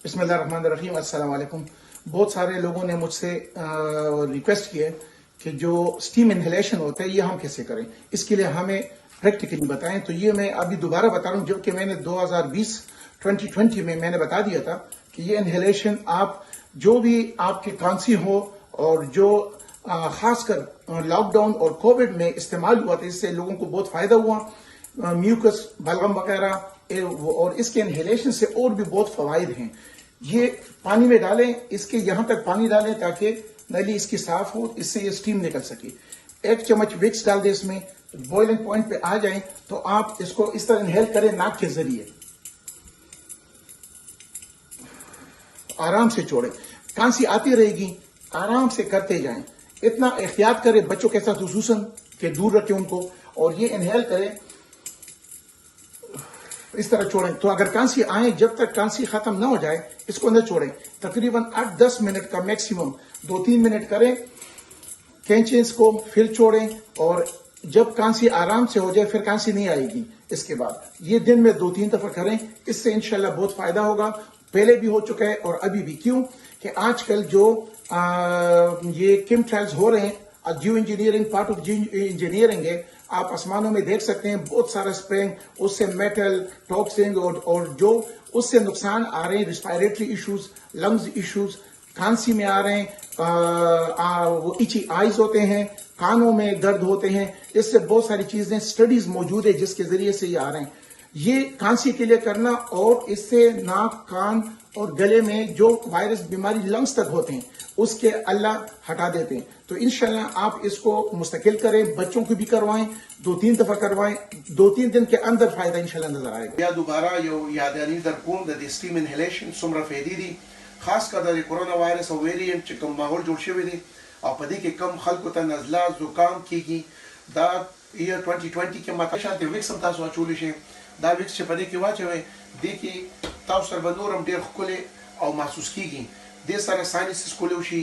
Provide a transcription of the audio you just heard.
बिस्मिल्लाहिर्रहमानिर्रहीम, अस्सलाम वालेकुम। बहुत सारे लोगों ने मुझसे रिक्वेस्ट की है कि जो स्टीम इनहेलेशन होता है ये हम कैसे करें, इसके लिए हमें प्रैक्टिकली बताएं। तो ये मैं अभी दोबारा बता रहा हूँ, जबकि मैंने 2020 में मैंने बता दिया था कि ये इनहेलेशन आप जो भी आपकी खांसी हो और जो खासकर लॉकडाउन और कोविड में इस्तेमाल हुआ था, इससे लोगों को बहुत फायदा हुआ, म्यूकस बलगम वगैरह, और इसके इनहेलेशन से और भी बहुत फवाइद हैं। ये पानी में डालें, इसके यहाँ तक पानी डालें ताकि नली इसकी साफ हो, इससे ये स्टीम निकल सके। 1 चम्मच विक्स डाल दें इसमें, बॉइलिंग पॉइंट पे आ जाए तो आप इसको इस तरह इनहेल करें नाक के जरिए, आराम से छोड़ें। खांसी आती रहेगी, आराम से करते जाएं। इतना एहतियात करें बच्चों के साथ हुसूसन के दूर रखें उनको, और ये इनहेल करें, इस तरह छोड़ें। तो अगर खांसी आए, जब तक खांसी खत्म ना हो जाए इसको न छोड़ें। तकरीबन 8-10 मिनट का मैक्सिमम 2-3 मिनट करें, खींचें इसको, फिर छोड़ें, और जब खांसी आराम से हो जाए फिर खांसी नहीं आएगी। इसके बाद ये दिन में 2-3 दफा करें, इससे इंशाल्लाह बहुत फायदा होगा। पहले भी हो चुका है और अभी भी। क्यों कि आजकल जो ये किम ट्रायल्स हो रहे हैं, geo engineering part of geo engineering है, आप आसमानों में देख सकते हैं बहुत सारा स्प्रेइंग, उससे मेटल टॉक्सिन और जो उससे नुकसान आ रहे हैं, रिस्पायरेटरी इश्यूज, लंग्स इश्यूज, खांसी में आ रहे हैं, वो इची आइज होते हैं, कानों में दर्द होते हैं, इससे बहुत सारी चीजें स्टडीज मौजूद है जिसके जरिए से ये आ रहे हैं। ये खांसी के लिए करना, और इससे नाक, कान और गले में जो वायरस बीमारी लंग्स तक होते हैं उसके अल्लाह हटा देते हैं। तो इंशाल्लाह आप इसको मुस्तकिल करें, बच्चों को भी करवाएं, 2-3 दफा करवाएं, 2-3 दिन के अंदर फायदा इंशाल्लाह नजर आएगा। या दोबारा यो यादगारी در کوم د स्टीम इनहेलेशन څومره فائدې دي، خاص کر د کورونا وایرس او ویریانټ چې کوم ماحول جوړ شوی دی او په دې کې کم خلکو ته نزله زکام کیږي. دا ایئر 2020 کې ماته شانتي ویکس هم تاسو اچولی شي. دا ویکس چې په دې کې واچوي، دې کې تاسو سره به نور هم ډېر ښکلی او محسوس کیږي. دې سره ساینسز کولی شي